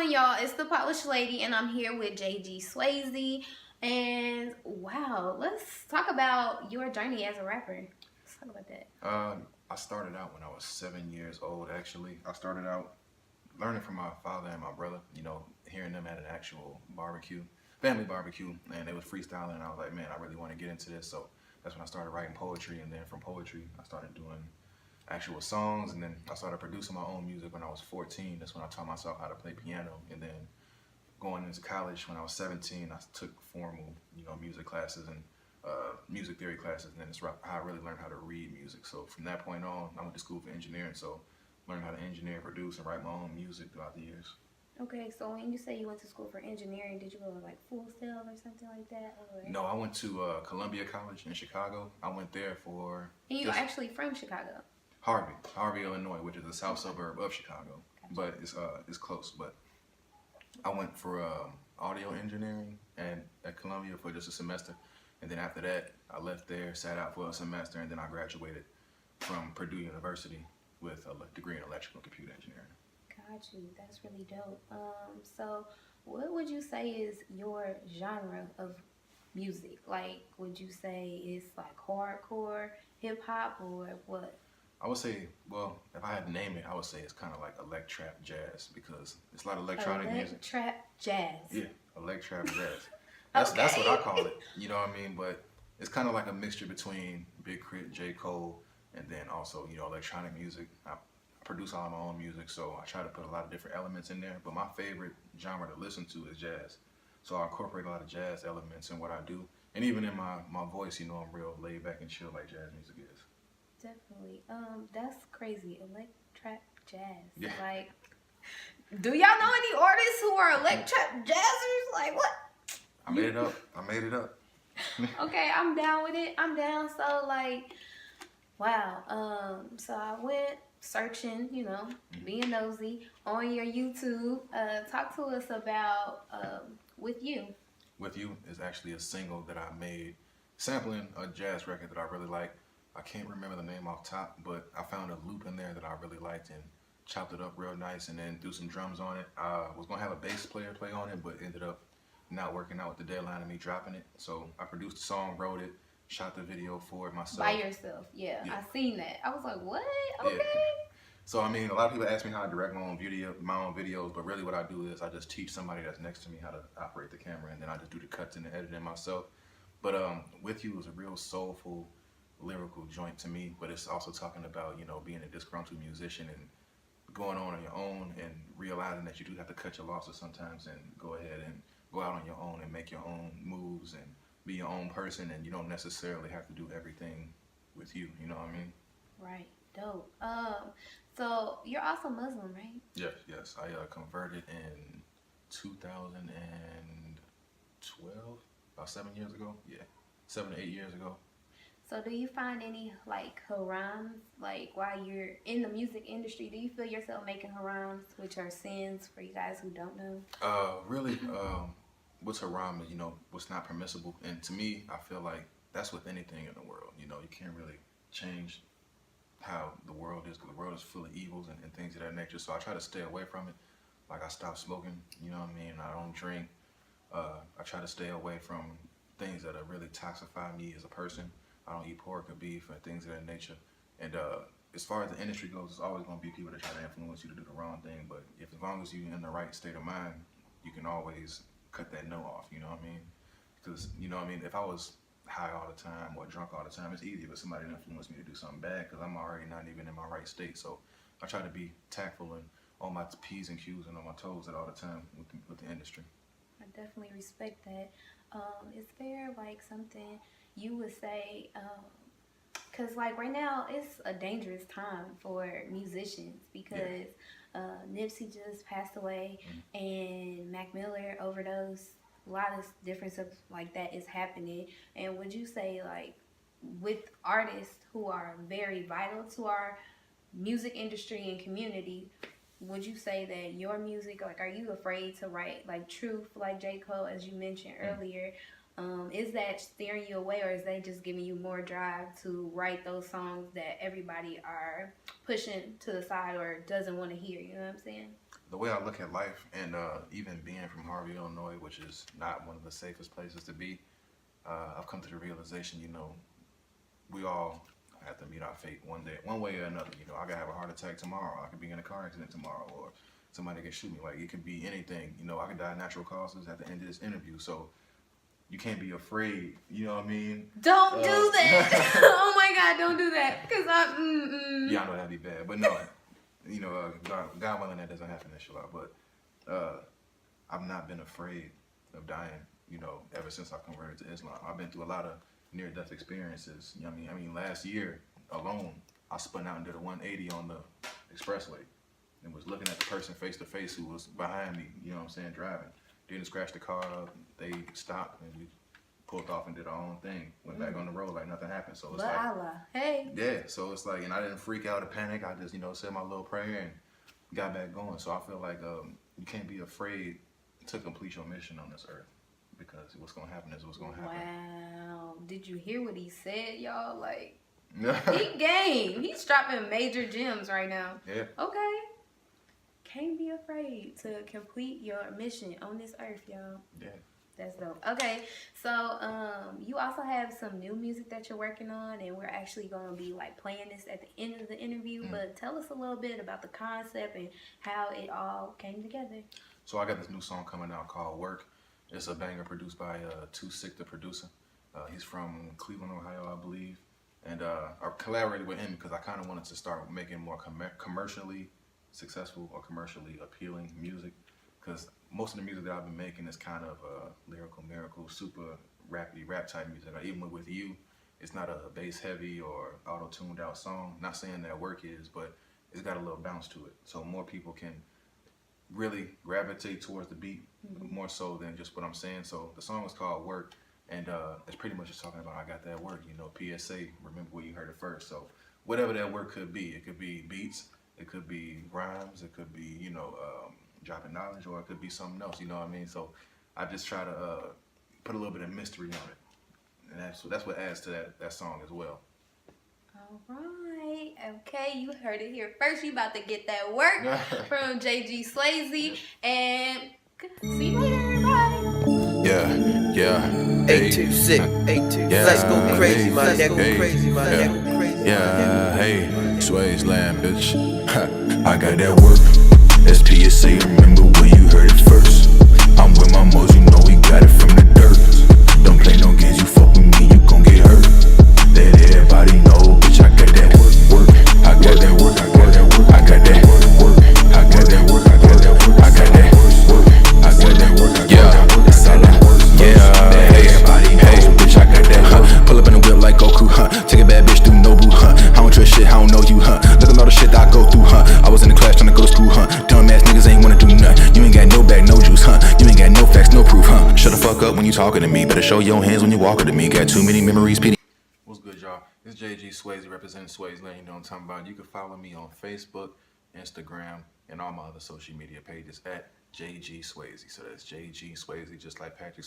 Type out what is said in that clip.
going, y'all? It's the Polished Lady, and I'm here with JGSWAYZE. And wow, let's talk about your journey as a rapper. Let's talk about that. I started out when I was 7 years old, actually. I started out learning from my father and my brother, hearing them at an actual barbecue, family barbecue, and they was freestyling, and I was like, man, I really want to get into this. So that's when I started writing poetry, and then from poetry, I started doing actual songs, and then I started producing my own music when I was 14. That's when I taught myself how to play piano, and then going into college when I was 17, I took formal, music classes and music theory classes, and then it's how I really learned how to read music. So from that point on, I went to school for engineering, so learned how to engineer, produce, and write my own music throughout the years. Okay, so when you say you went to school for engineering, did you go to like Full Sail or something like that? Or? No, I went to Columbia College in Chicago. I went there for... And you're actually from Chicago? Harvey, Illinois, which is a south suburb of Chicago, but it's close. But I went for audio engineering and at Columbia for just a semester, and then after that, I left there, sat out for a semester, and then I graduated from Purdue University with a degree in electrical and computer engineering. Got you. That's really dope. So what would you say is your genre of music? Like, would you say it's like hardcore, hip hop, or what? I would say, well, if I had to name it, I would say it's kind of like Elec-TRAP-Jazz, because it's a lot of electronic music. Elec-TRAP-Jazz. Yeah, Elec-TRAP-Jazz. That's what I call it. You know what I mean? But it's kind of like a mixture between Big Crit, J. Cole, and then also, electronic music. I produce all my own music, so I try to put a lot of different elements in there. But my favorite genre to listen to is jazz. So I incorporate a lot of jazz elements in what I do. And even in my voice, I'm real laid back and chill like jazz music is. Definitely. That's crazy. Elec-TRAP-Jazz. Yeah. Like, do y'all know any artists who are Elec-TRAP-Jazzers? Like, what? I made it up. Okay, I'm down with it. I'm down. So, like, wow. So I went searching, being nosy on your YouTube. Talk to us about With You. With You is actually a single that I made sampling a jazz record that I really like. I can't remember the name off top, but I found a loop in there that I really liked and chopped it up real nice and then threw some drums on it. I was going to have a bass player play on it, but ended up not working out with the deadline of me dropping it. So I produced the song, wrote it, shot the video for it myself. By yourself, yeah. I seen that. I was like, what? Okay. Yeah. So I mean, a lot of people ask me how I direct my own videos, but really what I do is I just teach somebody that's next to me how to operate the camera, and then I just do the cuts and the editing myself. But With You is a real soulful, lyrical joint to me, but it's also talking about, being a disgruntled musician and going on your own and realizing that you do have to cut your losses sometimes and go ahead and go out on your own and make your own moves and be your own person, and you don't necessarily have to do everything with you, you know what I mean? Right. Dope. So you're also Muslim, right? Yes. I converted in 2012, about 7 years ago. Yeah, 7 to 8 years ago. So do you find any like harams, like while you're in the music industry, do you feel yourself making harams, which are sins for you guys who don't know? Really, what's haram is, what's not permissible. And to me, I feel like that's with anything in the world. You can't really change how the world is, because the world is full of evils and things of that nature. So I try to stay away from it. Like I stopped smoking, you know what I mean? I don't drink. I try to stay away from things that really toxify me as a person. I don't eat pork or beef or things of that nature. And as far as the industry goes, there's always going to be people that try to influence you to do the wrong thing. But as long as you're in the right state of mind, you can always cut that no off, you know what I mean? Because, if I was high all the time or drunk all the time, it's easy for somebody to influence me to do something bad, because I'm already not even in my right state. So I try to be tactful and on my P's and Q's and on my toes at all the time with the industry. I definitely respect that. Is there like something you would say, because like right now it's a dangerous time for musicians, because Nipsey just passed away and Mac Miller overdosed. A lot of different stuff like that is happening. And would you say, like, with artists who are very vital to our music industry and community, would you say that your music, like, are you afraid to write like truth like J. Cole, as you mentioned earlier? Is that steering you away, or is that just giving you more drive to write those songs that everybody are pushing to the side or doesn't want to hear? You know what I'm saying? the way I look at life, and even being from Harvey, Illinois, which is not one of the safest places to be, I've come to the realization, you know, we all have to meet our fate one day, one way or another. You know, I could have a heart attack tomorrow. I could be in a car accident tomorrow, or somebody could shoot me. Like, it could be anything. You know, I could die of natural causes at the end of this interview. So you can't be afraid. You know what I mean? Don't do that. Oh my God, don't do that. Cause Yeah, I know that'd be bad, but no, you know, God willing, that doesn't happen, inshallah. But I've not been afraid of dying. You know, ever since I converted to Islam, I've been through a lot of near-death experiences. You know what I mean? I mean, last year alone, I spun out and did a 180 on the expressway and was looking at the person face to face who was behind me. You know what I'm saying? Driving. Didn't scratch the car up. They stopped and we pulled off and did our own thing. Went back on the road like nothing happened. So it's but like, Allah, hey. yeah. So it's like, and I didn't freak out or panic. I just, you know, said my little prayer and got back going. So I feel like you can't be afraid to complete your mission on this earth, because what's gonna happen is what's gonna happen. Wow. Did you hear what he said, y'all? Like, he game. He's dropping major gems right now. Yeah. Okay. Can't be afraid to complete your mission on this earth, y'all. Yeah. That's dope. Okay, so you also have some new music that you're working on, and we're actually going to be like playing this at the end of the interview. But tell us a little bit about the concept and how it all came together. So I got this new song coming out called Work. It's a banger produced by Too Sick, the producer. He's from Cleveland, Ohio, I believe. And I collaborated with him because I kind of wanted to start making more commercially successful or commercially appealing music. Because most of the music that I've been making is kind of lyrical, miracle, super rappy, rap type music. Like, even with You, it's not a bass heavy or auto-tuned out song. Not saying that Work is, but it's got a little bounce to it. So more people can really gravitate towards the beat more so than just what I'm saying. So the song is called Work, and it's pretty much just talking about I got that work, you know, PSA, remember where you heard it first. So whatever that work could be, it could be beats, it could be rhymes, it could be, you know, dropping knowledge, or it could be something else, you know what I mean? So I just try to put a little bit of mystery on it, and that's what adds to that song as well. All right. Okay, you heard it here first. You about to get that work from JGSWAYZE, and see you later. Bye. Yeah. 826, 826. Let's go crazy, my nigga. Crazy, my nigga. Crazy. Yeah, hey, Swayze land, bitch. I got that work. That's PSA, remember where you heard it first. I'm with my mo's, you know we got it from the dirt. Don't play no games, you fuck with me, you gon' get hurt. Let everybody know, bitch, I got that work. I got that work, I got that work, I got that work. I got that work, I got that work, I got that work. I got that work, I got that work, I got that work. Yeah, hey, bitch, I got that. Pull up in the whip like Goku, take a bad bitch through Nobu, I don't trust shit, I don't know you, Look at all the shit that I go through, I was in the class trying to go to school, Dumb ass niggas ain't wanna do nothing. You ain't got no back, no juice, You ain't got no facts, no proof, Shut the fuck up when you talking to me. Better show your hands when you walking to me. Got too many memories, PD. What's good, y'all? It's JGSWAYZE representing Swayze Land. You know what I'm talking about. You can follow me on Facebook, Instagram, and all my other social media pages at JGSWAYZE. So that's JGSWAYZE, just like Patrick